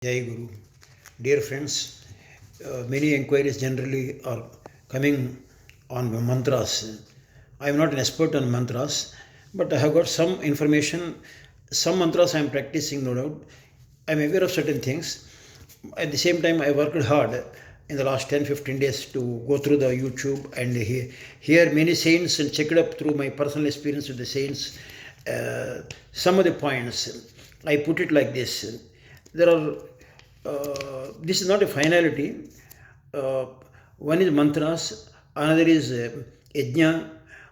Jai Guru. Dear friends, many inquiries generally are coming on mantras. I am not an expert on mantras, but I have got some information. Some mantras I am practicing, no doubt. I am aware of certain things. At the same time, I worked hard in the last 10-15 days to go through the YouTube and hear many saints and check it up through my personal experience with the saints. Some of the points, I put it like this. There are, this is not a finality. One is mantras, another is yajna,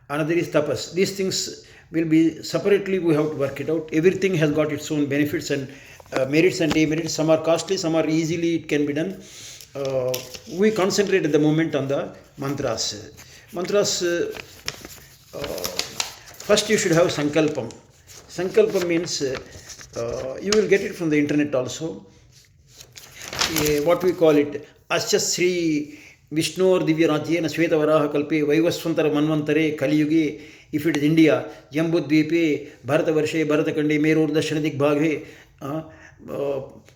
another is tapas. These things will be separately, we have to work it out. Everything has got its own benefits and merits and demerits. Some are costly, some are easily it can be done. We concentrate at the moment on the mantras. Mantras, first you should have sankalpam. Sankalpam means you will get it from the internet also. What we call it, Asya Sri Vishnur Divya Rajyena Sveta Varaha Kalpe Vaivasvantara Manvantare Kali Yuge. If it is India, Jambudvipe, Bharata Varshe, Bharata Kande, Merur Dashanadik Bhaghe,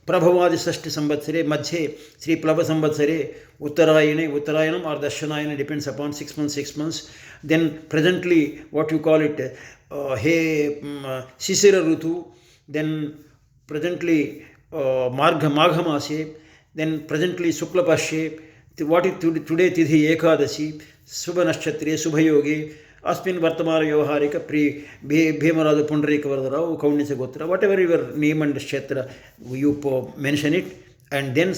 Prabhavadi Sashti Sambatsare, Madhye, Sri Plava Sambatsare, Uttarayanam or Dashanayana depends upon 6 months, 6 months. Then presently, what you call it, Sisira Rutu, then presently Maghamase, then presently Sukla Pashe, what is today Tidhi Ekadasi, Subha Nashchatri, Subha Yogi, Aspin Vartamara Yoharika, Pri Bhemarada Pundarika Vardara, Kaunisa Gotra, whatever your name and kshetra, you mention it, and then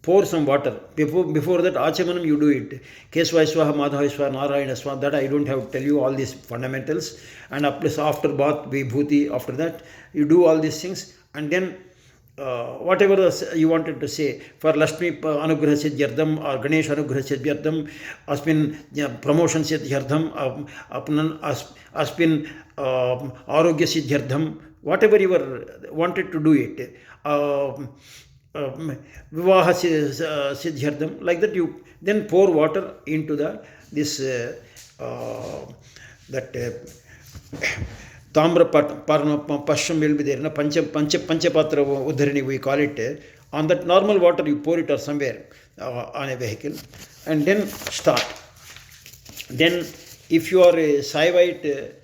pour some water. Before that, Achamanam you do it. Kesvaiswaha, Madhaviswaha, Narayana Swaha, that I don't have to tell you all these fundamentals. And after bath, Vibhuti, after that, you do all these things, and then whatever you wanted to say, for Lakshmi Anugraha Siddhyardham or Ganesh Anugraha Siddhyardham, Aspin promotion Siddhyardham, Aspin Arogya Siddhyardham, whatever you wanted to do it, Vivaha Siddhyardham, like that you then pour water into this Tamra Pasham will be there. Panchapatra Udharini, we call it. On that normal water, you pour it or somewhere on a vehicle and then start. Then, if you are a Saivite,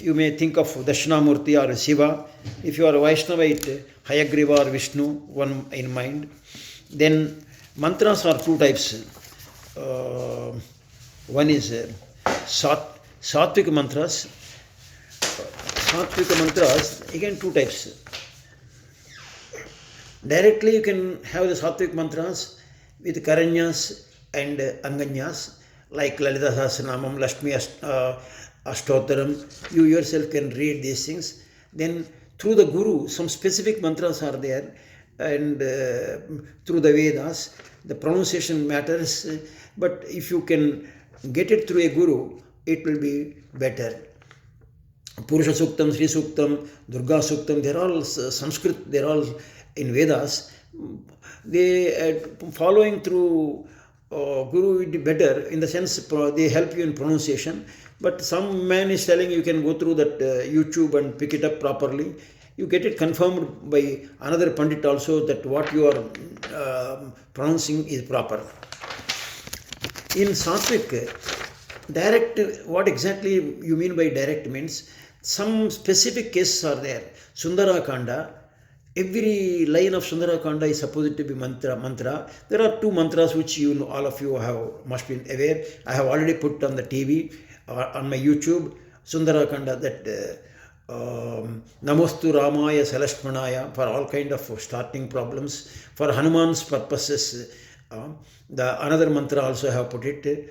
you may think of Dashinamurti or Shiva. If you are a Vaishnavite, Hayagriva or Vishnu, one in mind. Then, mantras are two types. One is Satwik Mantras. Satwik Mantras, again two types. Directly you can have the Satwik Mantras with Karanyas and Anganyas, like Lalita Sahasranamam, Lakshmi Ashtotaram. You yourself can read these things. Then through the Guru, some specific mantras are there, and through the Vedas, the pronunciation matters, but if you can get it through a Guru, it will be better. Purusha Suktam, Sri Suktam, Durga Suktam, they're all Sanskrit, they're all in Vedas. They following through Guru would be better in the sense they help you in pronunciation. But some man is telling you can go through that YouTube and pick it up properly. You get it confirmed by another Pandit also that what you are pronouncing is proper. In Satwik, direct, what exactly you mean by direct means, some specific cases are there. Sundara Kanda, every line of Sundara Kanda is supposed to be mantra. There are two mantras which you know, all of you must be aware. I have already put on the TV, on my YouTube, Sundara Kanda, that Namostu Ramaya Salashmanaya, for all kind of starting problems. For Hanuman's purposes, the another mantra also I have put it,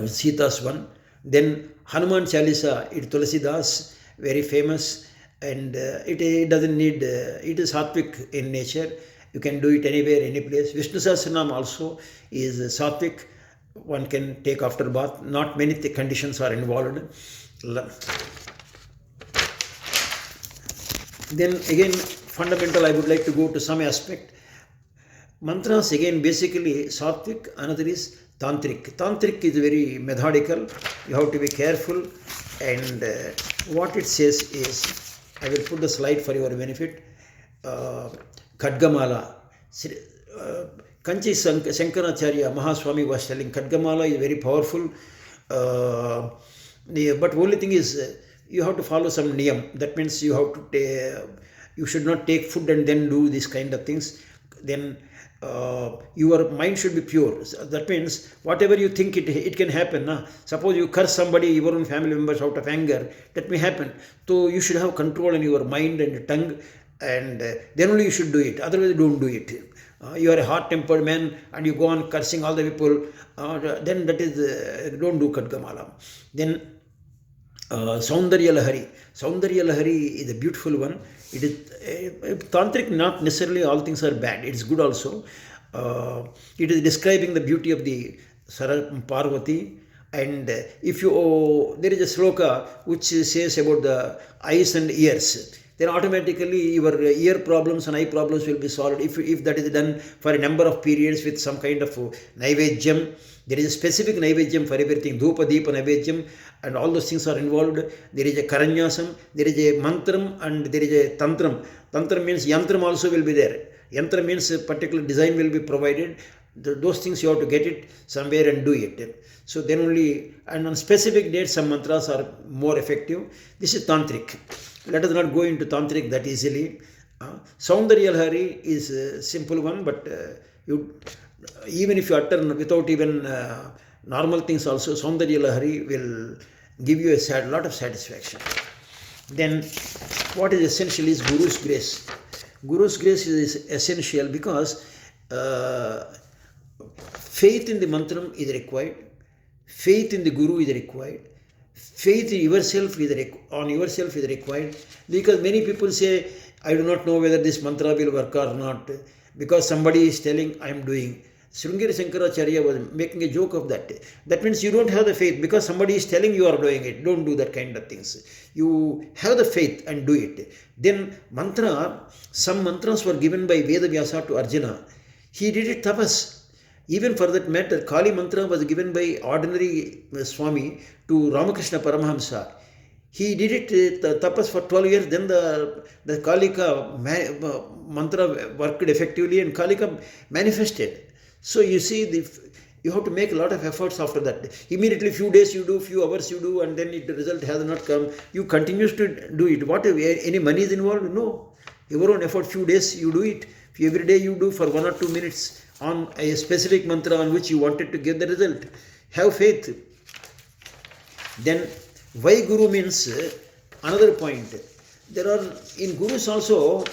Sita's one. Then Hanuman Chalisa, it Tulasidas, very famous, and it doesn't need, it is Satwik in nature. You can do it anywhere, any place. Vishnu Sahasranam also is Satwik. One can take after bath. Not many conditions are involved. Then again, fundamental, I would like to go to some aspect. Mantras again, basically Satwik, another is Tantric. Tantric is very methodical. You have to be careful. And what it says is, I will put the slide for your benefit. Khadgamala. Kanchi Shankaracharya Mahaswami was telling Khadgamala is very powerful. But only thing is you have to follow some niyam. That means you have to you should not take food and then do these kind of things. Then your mind should be pure. So that means whatever you think it can happen. Nah? Suppose you curse somebody, your own family members out of anger, that may happen. So you should have control on your mind and tongue, and then only you should do it. Otherwise, don't do it. You are a hot-tempered man and you go on cursing all the people, then that is, don't do Khadgamala. Then Saundarya Lahari. Saundarya Lahari is a beautiful one. It is tantric, not necessarily all things are bad. It is good also. It is describing the beauty of the Parvati. And if you, there is a sloka which says about the eyes and ears. Then automatically your ear problems and eye problems will be solved if that is done for a number of periods with some kind of naivedjam. There is a specific naivedjam for everything, dhupa, deepa, naivedjam, and all those things are involved. There is a karanyasam, there is a mantram, and there is a tantram. Tantram means yantram also will be there. Yantra means a particular design will be provided. Those things you have to get it somewhere and do it. So then only, and on specific dates some mantras are more effective. This is tantric. Let us not go into tantric that easily. Saundarya Lahari is a simple one, but you, even if you utter without even normal things also, Saundarya Lahari will give you a lot of satisfaction. Then what is essential is Guru's grace. Guru's grace is essential because faith in the mantram is required, faith in the Guru is required, faith in yourself on yourself is required, because many people say, I do not know whether this mantra will work or not, because somebody is telling I am doing. Sringeri Shankaracharya was making a joke of that. That means you don't have the faith because somebody is telling you are doing it. Don't do that kind of things. You have the faith and do it. Then mantra, some mantras were given by Veda Vyasa to Arjuna. He did it tapas. Even for that matter, Kali mantra was given by ordinary Swami to Ramakrishna Paramahamsa. He did it tapas for 12 years. Then the Kalika mantra worked effectively and Kalika manifested. So you see, you have to make a lot of efforts after that. Immediately few days you do, few hours you do, and then the result has not come. You continue to do it. What, any money is involved? No. Your own effort, few days you do it. Every day you do for 1 or 2 minutes on a specific mantra on which you wanted to get the result. Have faith. Then why Guru means another point. There are, in Gurus also,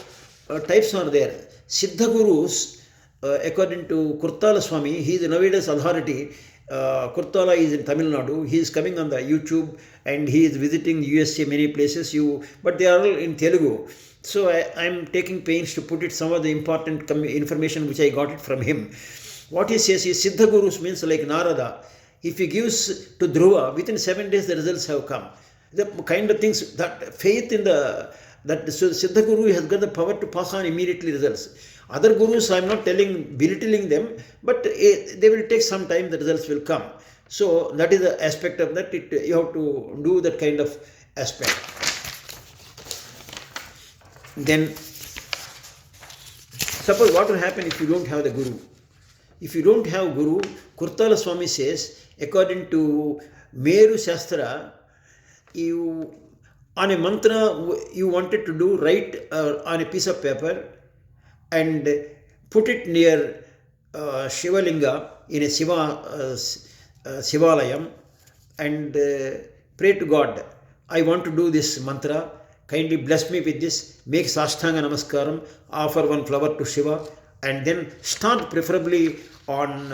types are there. Siddha Gurus, according to Kurtala Swami, he is nowadays authority. Kurtala is in Tamil Nadu. He is coming on the YouTube and he is visiting USA, many places. But they are all in Telugu. So I am taking pains to put it some of the important information which I got it from him. What he says is Siddha Gurus means like Narada. If he gives to Dhruva, within 7 days the results have come. The kind of things, that faith in that so Siddha Guru has got the power to pass on immediately results. Other Gurus, I am not belittling them, but they will take some time, the results will come. So that is the aspect of that, you have to do that kind of aspect. Then, suppose what will happen if you don't have the Guru? If you don't have Guru, Kurtala Swami says, according to Meru Shastra, on a mantra you wanted to do, write on a piece of paper and put it near Shivalinga in a Shivalayam and pray to God, I want to do this mantra, kindly bless me with this, make Sashtanga Namaskaram, offer one flower to Shiva, and then start preferably on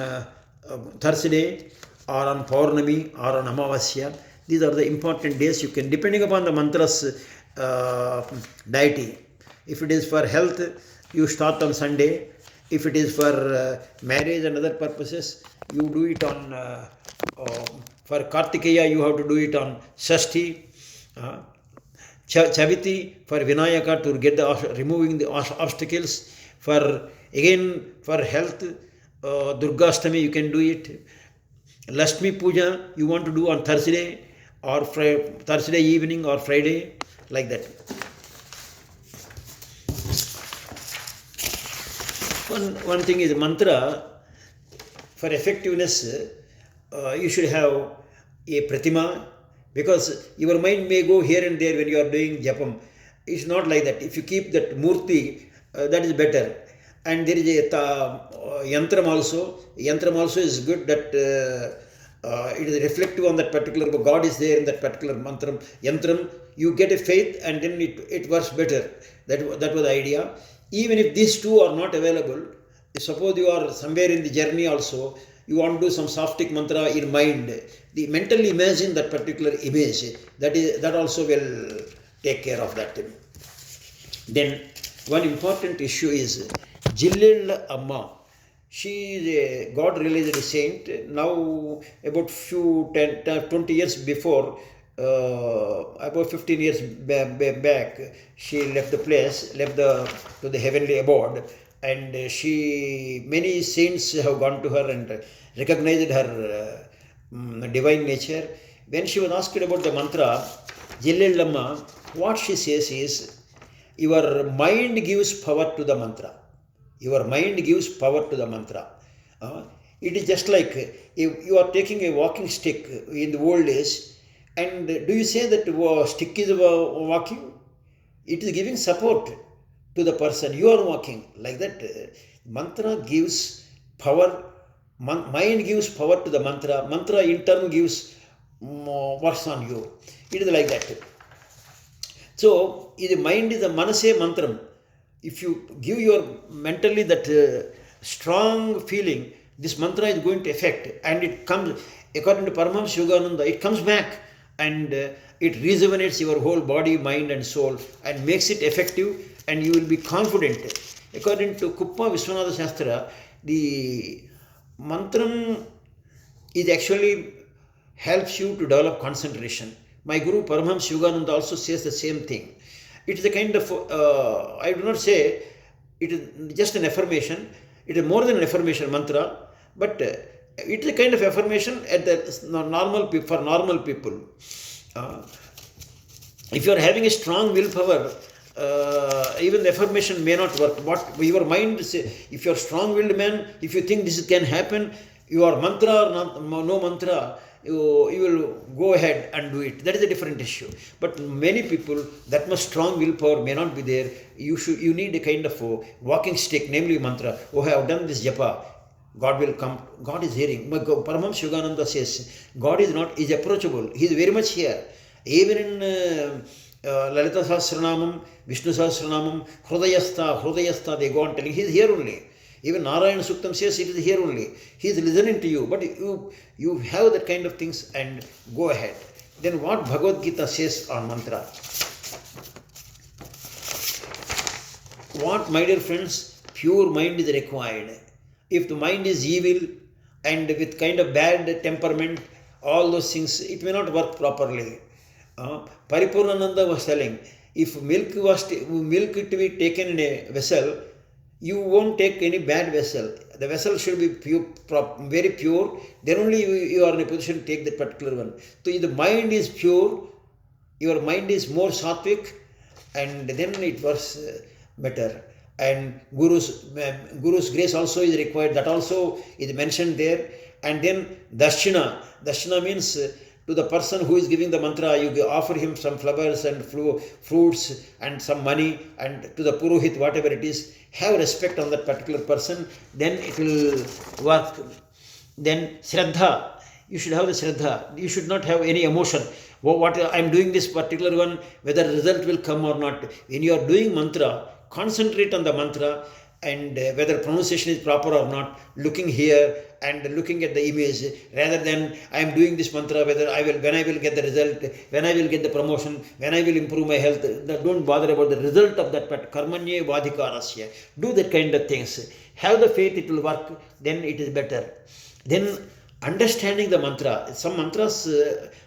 Thursday or on Paurnami or on Amavasya. These are the important days you can, depending upon the mantra's deity. If it is for health, you start on Sunday. If it is for marriage and other purposes, you do it on, for Kartikeya, you have to do it on Shashti. Chaviti for Vinayaka to get removing the obstacles. For health, Durgashtami you can do it. Lakshmi Puja you want to do on Thursday or Thursday evening or Friday, like that. One thing is mantra, for effectiveness, you should have a pratima, because your mind may go here and there when you are doing japam. It's not like that. If you keep that murti, that is better. And there is a yantram also. Yantram also is good, that it is reflective on that particular, God is there in that particular mantram. Yantram, you get a faith and then it works better. That was the idea. Even if these two are not available, suppose you are somewhere in the journey also, you want to do some Satwik mantra in mind, mentally imagine that particular image. That also will take care of that. Then one important issue is Jillil Amma. She is a God realized saint. Now about 20 years before, about 15 years back, she left the place, to the heavenly abode, and many saints have gone to her and recognized her divine nature. When she was asked about the mantra, Jillil Amma, what she says is, your mind gives power to the mantra. Your mind gives power to the mantra. It is just like if you are taking a walking stick in the old days, and do you say that stick is walking? It is giving support to the person. You are walking like that. Mantra gives power. Mind gives power to the mantra. Mantra in turn gives works on you. It is like that. So, the mind is a manase mantram. If you give your mentally that strong feeling, this mantra is going to affect, and it comes, according to Paramahamsa Yogananda, it comes back and it rejuvenates your whole body, mind and soul and makes it effective, and you will be confident. According to Kuppa Vishwanatha Shastra, the mantram is actually helps you to develop concentration. My Guru Paramahamsa Yogananda also says the same thing. It is a kind of, I do not say it is just an affirmation. It is more than an affirmation mantra, but it is a kind of affirmation for normal people. If you are having a strong willpower, even the affirmation may not work. What your mind say, if you are strong-willed man, if you think this can happen, your mantra or no mantra, you will go ahead and do it. That is a different issue. But many people, that much strong willpower may not be there. You need a kind of walking stick, namely mantra. Oh, I have done this japa. God will come. God is hearing. Paramahamsa Yogananda says, God is approachable. He is very much here. Even in Lalita Sahasranamam, Vishnu Sahasranamam, Hrudayastha, they go on telling, he is here only. Even Narayana Suktam says it is here only. He is listening to you, but you have that kind of things and go ahead. Then what Bhagavad Gita says on mantra? What, my dear friends, pure mind is required. If the mind is evil and with kind of bad temperament, all those things, it may not work properly. Paripurnananda was telling, if milk to be taken in a vessel, you won't take any bad vessel. The vessel should be pure, very pure. Then only you are in a position to take that particular one. So if the mind is pure, your mind is more sattvic, and then it works better. And Guru's grace also is required. That also is mentioned there. And then Dashina. Dashina means to the person who is giving the mantra, you offer him some flowers and fruits and some money, and to the Purohit, whatever it is, have respect on that particular person, then it will work. Then Shraddha, you should have the Shraddha. You should not have any emotion. What I am doing this particular one, whether result will come or not. When you are doing mantra, concentrate on the mantra, and whether pronunciation is proper or not, looking here and looking at the image, rather than I am doing this mantra, when I will get the result, when I will get the promotion, when I will improve my health. Don't bother about the result of that, but karmanye vadhikarasya. Do that kind of things. Have the faith, it will work, then it is better. Then understanding the mantra. Some mantras,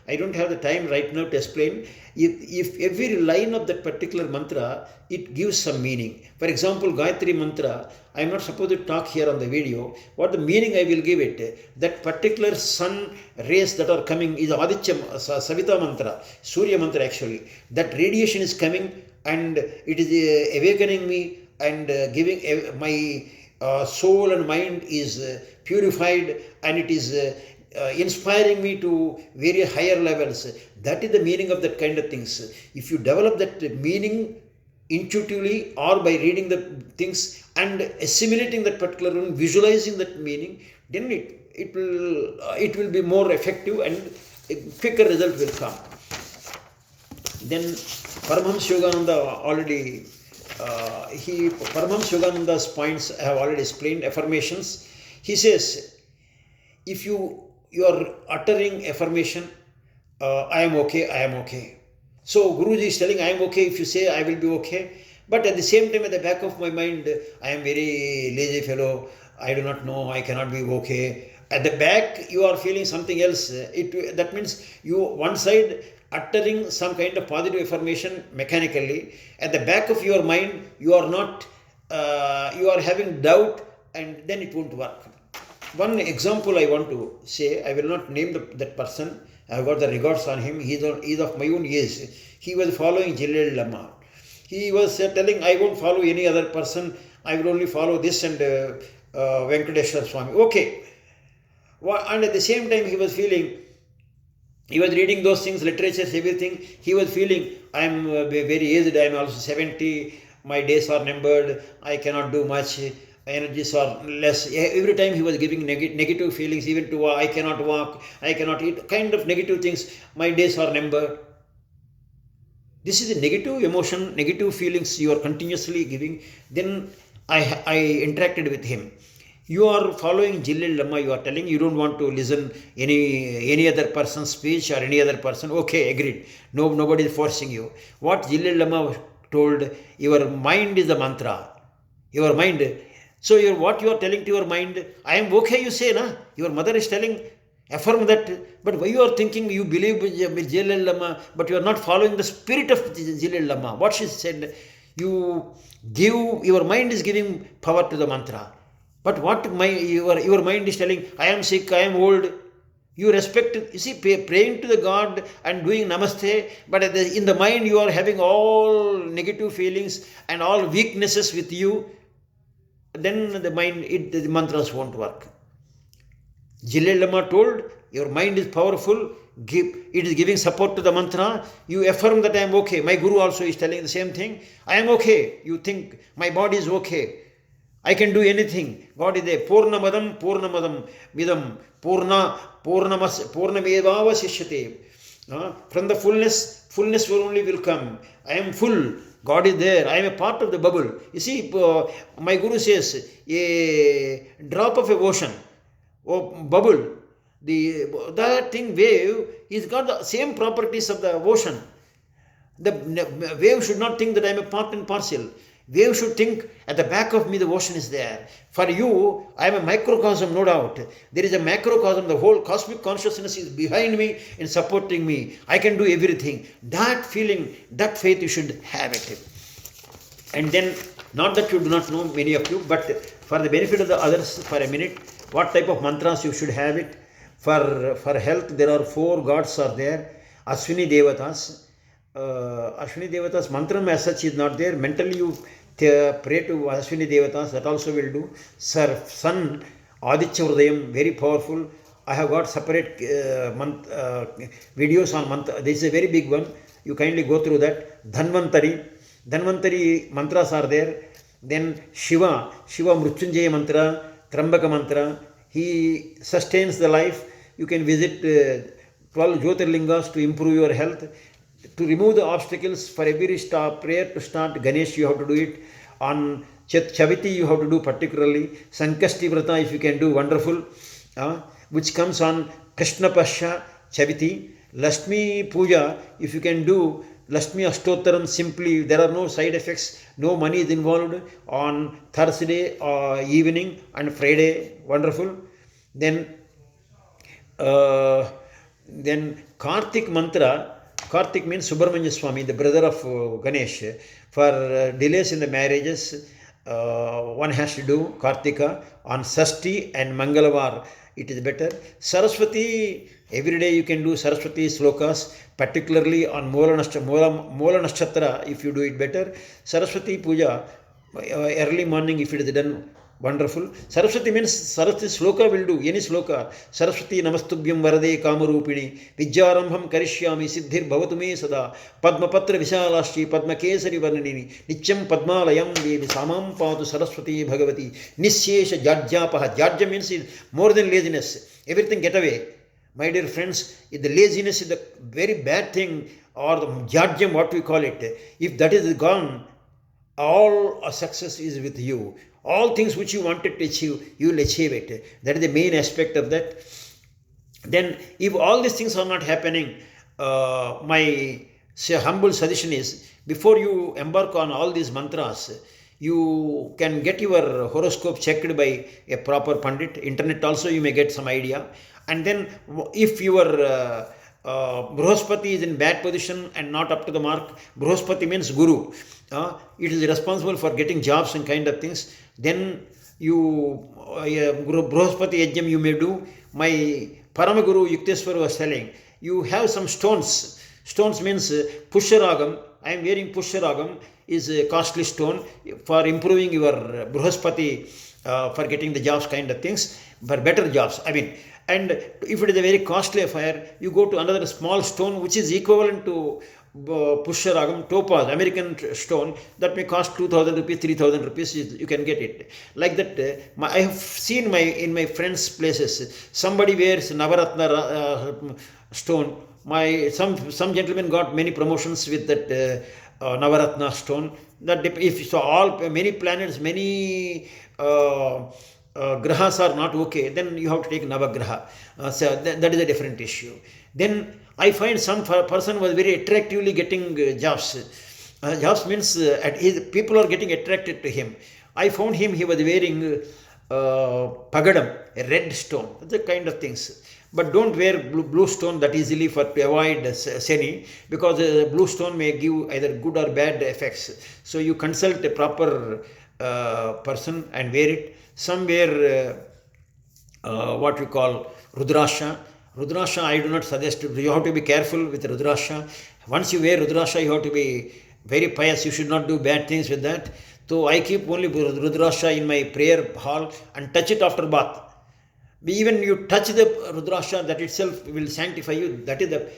I don't have the time right now to explain. If every line of that particular mantra, it gives some meaning. For example, Gayatri mantra, I am not supposed to talk here on the video. What the meaning I will give it, that particular sun rays that are coming is Aditya Savita mantra, Surya mantra actually. That radiation is coming and it is awakening me and giving my soul and mind is purified, and it is inspiring me to very higher levels. That is the meaning of that kind of things. If you develop that meaning intuitively or by reading the things and assimilating that particular one, visualizing that meaning, then it will be more effective and a quicker result will come. Then Paramahamsa Yogananda already Paramahamsa Yogananda's points I have already explained. Affirmations. He says, if you are uttering affirmation, I am okay, I am okay. So Guruji is telling, I am okay. If you say, I will be okay. But at the same time, at the back of my mind, I am very lazy fellow. I do not know. I cannot be okay. At the back, you are feeling something else. That means you one side uttering some kind of positive affirmation mechanically. At the back of your mind, you are not. You are having doubt, and then it won't work. One example I want to say. I will not name that person. I have got the regards on him. He is of my own age. He was following Jillel Lama. He was telling, I won't follow any other person. I will only follow this and Venkateshwar Swami. Okay. And at the same time, he was feeling, he was reading those things, literatures, everything. He was feeling, I am very aged. I am also 70. My days are numbered. I cannot do much. Energies are less. Every time he was giving negative feelings, even to I cannot walk, I cannot eat, kind of negative things. My days are numbered. This is a negative emotion, negative feelings you are continuously giving. Then I interacted with him. You are following Jillel Lama, you are telling you don't want to listen any other person's speech or any other person. Okay, agreed. Nobody is forcing you. What Jillel Lama told, your mind is the mantra. Your mind. So what you are telling to your mind, I am okay, you say, na? Your mother is telling, affirm that. But why you are thinking you believe Jillel Lama, but you are not following the spirit of Jillel Lama. What she said, your mind is giving power to the mantra. But what your mind is telling, I am sick, I am old. You respect, you see, praying to the God and doing namaste, but in the mind you are having all negative feelings and all weaknesses with you. Then the mind, the mantras won't work. Jillel Lama told, your mind is powerful, it is giving support to the mantra. You affirm that I am okay. My Guru also is telling the same thing. I am okay. You think my body is okay. I can do anything. God is there. Purnamadam midam purnamedava sishyate. From the fullness will come. I am full. God is there. I am a part of the bubble. You see, my Guru says, a drop of a ocean, or bubble, that thing, wave, is got the same properties of the ocean. The wave should not think that I am a part and parcel. Wave should think, at the back of me the ocean is there. For you, I am a microcosm, no doubt. There is a macrocosm, the whole cosmic consciousness is behind me and supporting me. I can do everything. That feeling, that faith, you should have it. And then, not that you do not know, many of you, but for the benefit of the others, for a minute, what type of mantras you should have it. For health, there are 4 gods are there. Ashwini Devatas. Ashwini Devatas mantra as such is not there. Mentally you pray to Ashwini Devatas, that also will do. Sir, Sun, Aditya Hridayam, very powerful. I have got separate videos on mantra. This is a very big one. You kindly go through that. Dhanvantari mantras are there. Then Shiva Mrutyunjaya mantra, Trambaka mantra. He sustains the life. You can visit 12 Jyotirlingas to improve your health. To remove the obstacles, for every prayer to start, Ganesh, you have to do it. On Chaviti, you have to do particularly. Sankashti Vrata, if you can do, wonderful. Which comes on Krishna Pasha, Chaviti. Lakshmi Puja, if you can do Lakshmi Ashtottaram simply, there are no side effects, no money is involved, on Thursday evening and Friday, wonderful. Then Karthik Mantra. Karthik means Subramanya Swami, the brother of Ganesh. For delays in the marriages, one has to do Kartika on Sashti and Mangalavar. It is better. Saraswati, every day you can do Saraswati slokas, particularly on Mola Nashtatra, if you do it better. Saraswati Puja, early morning if it is done, wonderful. Saraswati means Saraswati sloka will do, any sloka. Saraswati namastubhyam varade kamarupini vidyarambham karishyami siddhir bhavatu me sada padmapatra vishalaschi padmakesari varnini nityam padmalayam devi samam padu Saraswati bhagavati nisyesha jajyapaha. Jajya means more than laziness, everything get away. My dear friends, if the laziness is the very bad thing, or the jajyam, what we call it, if that is gone, all success is with you. All things which you wanted to achieve, you will achieve it. That is the main aspect of that. Then, if all these things are not happening, my humble suggestion is, before you embark on all these mantras, you can get your horoscope checked by a proper pandit. Internet also you may get some idea. And then, if your Brihaspati is in bad position and not up to the mark, Brihaspati means Guru. It is responsible for getting jobs and kind of things. Then you, Brihaspati Yajnam you may do. My Paramaguru Yukteswar was telling, you have some stones. Stones means Pusharagam. I am wearing Pusharagam, is a costly stone for improving your Brihaspati, for getting the jobs kind of things, for better jobs. I mean, and if it is a very costly affair, you go to another small stone which is equivalent to Pusharagam, topaz, American stone, that may cost 2,000 rupees, 3,000 rupees, you can get it. Like that, I have seen in my friends' places, somebody wears Navaratna stone. Some gentlemen got many promotions with that Navaratna stone. That if so, many planets, many grahas are not okay, then you have to take Navagraha. So that is a different issue. Then I find some person was very attractively getting jobs. Jobs means people are getting attracted to him. I found him, he was wearing pagadam, a red stone, the kind of things. But don't wear blue stone that easily to avoid Seni, because blue stone may give either good or bad effects. So you consult a proper person and wear it. Some wear what we call Rudraksha. Rudraksha I do not suggest. You have to be careful with Rudraksha. Once you wear Rudraksha, you have to be very pious. You should not do bad things with that. So I keep only Rudraksha in my prayer hall and touch it after bath. Even you touch the Rudraksha, that itself will sanctify you. That is the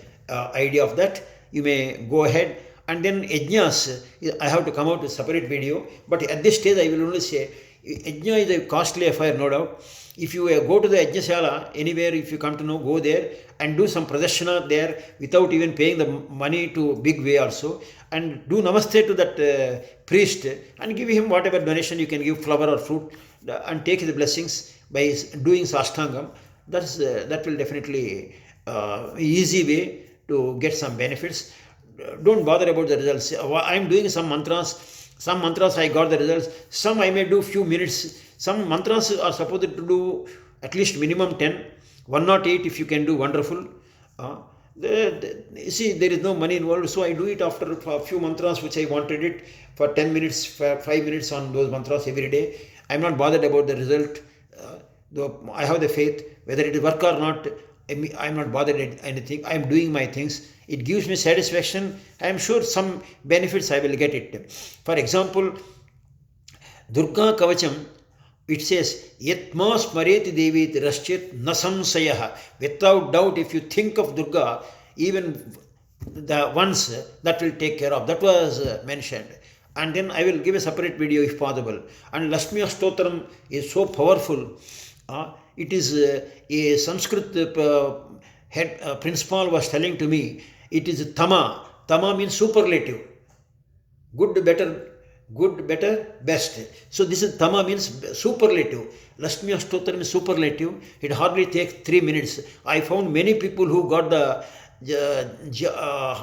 idea of that. You may go ahead. And then Yajnas, I have to come out with a separate video. But at this stage, I will only say, Yajna is a costly affair, no doubt. If you go to the Yajnashala, anywhere, if you come to know, go there and do some pradashana there without even paying the money to big way also. And do namaste to that priest and give him whatever donation you can give, flower or fruit, and take his blessings by doing sastangam. That will definitely easy way to get some benefits. Don't bother about the results. I am doing some mantras. Some mantras I got the results. Some I may do few minutes. Some mantras are supposed to do at least minimum 10. 108 if you can do, wonderful. See, there is no money involved, so I do it after a few mantras which I wanted it for 10 minutes, 5 minutes on those mantras every day. I am not bothered about the result. Though I have the faith, whether it work or not, I am not bothered at anything. I am doing my things. It gives me satisfaction. I am sure some benefits I will get it. For example, Durga Kavacham, it says, Yatma smareti devi raschit nasamsayaha. Without doubt, if you think of Durga, even the once, that will take care of. That was mentioned. And then I will give a separate video if possible. And Lakshmi Stotram is so powerful. It is a Sanskrit head principal was telling to me, it is Tama. Tama means superlative. Good, better, best. So this is Tama means superlative. Lakshmi Stotram is superlative. It hardly takes 3 minutes. I found many people who got the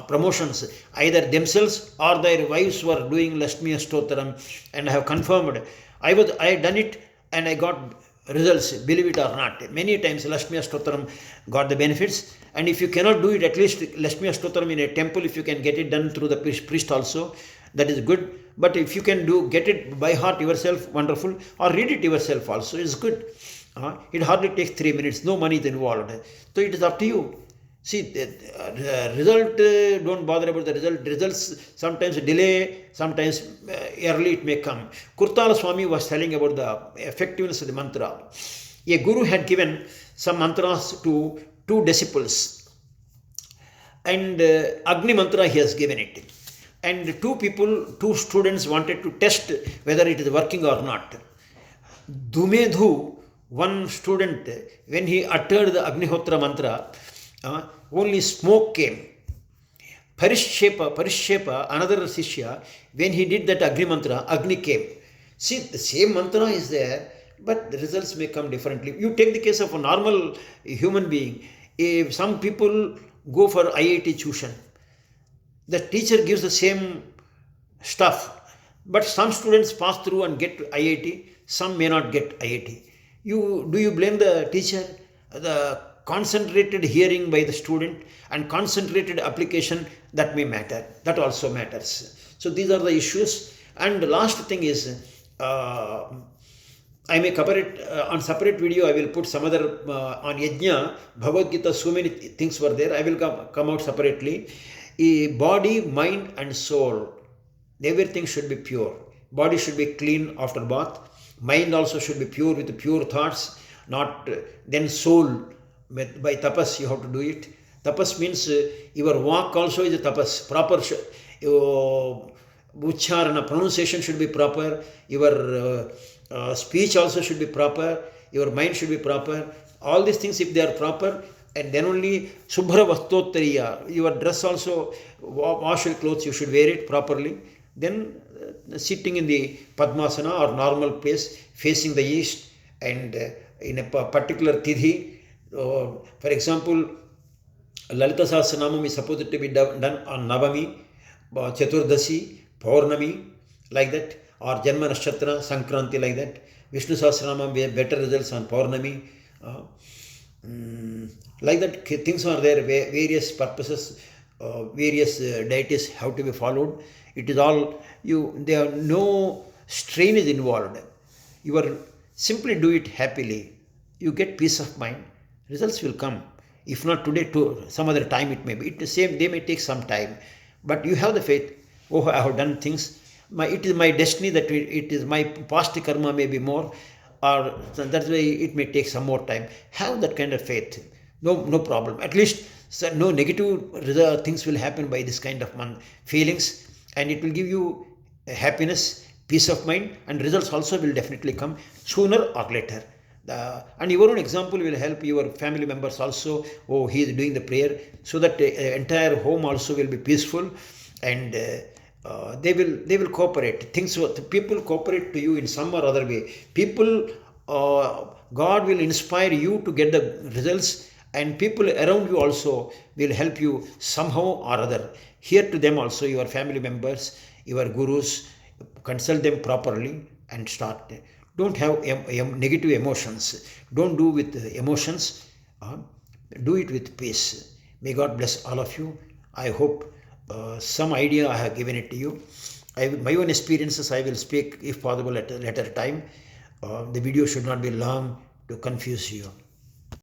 promotions, either themselves or their wives were doing Lakshmi Stotram, and I have confirmed. I had done it and I got results, believe it or not. Many times Lakshmi Stotram got the benefits, and if you cannot do it, at least Lakshmi Stotram in a temple, if you can get it done through the priest also, that is good. But if you can get it by heart yourself, wonderful, or read it yourself also, is good. It hardly takes 3 minutes, no money is involved. So it is up to you. See, the result, don't bother about the result. Results sometimes delay, sometimes early it may come. Kurtala Swami was telling about the effectiveness of the mantra. A guru had given some mantras to two disciples, and Agni mantra he has given it. And two students wanted to test whether it is working or not. Dhumedhu, one student, when he uttered the Agnihotra mantra, only smoke came. Parishepa, another Sishya, when he did that Agni mantra, Agni came. See, the same mantra is there, but the results may come differently. You take the case of a normal human being. If some people go for IIT tuition, the teacher gives the same stuff, but some students pass through and get IIT, some may not get IIT. Do you blame the teacher? The concentrated hearing by the student and concentrated application, that may matter. That also matters. So these are the issues. And the last thing is, I may cover it on separate video. I will put some other on Yajna, Bhagavad Gita, so many things were there. I will come out separately. Body, mind and soul, everything should be pure. Body should be clean after bath. Mind also should be pure with pure thoughts. Not then soul, by tapas you have to do it. Tapas means your walk also is a tapas. Proper ucharana, pronunciation should be proper. Your speech also should be proper. Your mind should be proper. All these things, if they are proper, and then only Subhra Vastottariya, your dress also, wash your clothes, you should wear it properly. Then sitting in the Padmasana or normal place, facing the east, and in a particular tidhi. For example, Lalita Sahasranamam is supposed to be done on Navami, Chaturdasi, Paurnami, like that, or Janma Nakshatra, Sankranti, like that. Vishnu Sahasranamam, we have better results on Paurnami. Like that, things are there, various purposes, various deities have to be followed. It is all, there are no strain is involved. You are simply do it happily. You get peace of mind. Results will come. If not today, to some other time it may be. It is same, they may take some time. But you have the faith. Oh, I have done things. It is my destiny that it is my past karma may be more, or that's why it may take some more time. Have that kind of faith. No problem. At least no negative things will happen by this kind of feelings, and it will give you happiness, peace of mind, and results also will definitely come sooner or later. And your own example will help your family members also. Oh, he is doing the prayer, so that the entire home also will be peaceful, and they will cooperate. People cooperate to you in some or other way. God will inspire you to get the results, and people around you also will help you somehow or other. Here to them also, your family members, your gurus, consult them properly and start. Don't have negative emotions. Don't do with emotions. Do it with peace. May God bless all of you. I hope some idea I have given it to you. My own experiences I will speak if possible at a later time. The video should not be long to confuse you.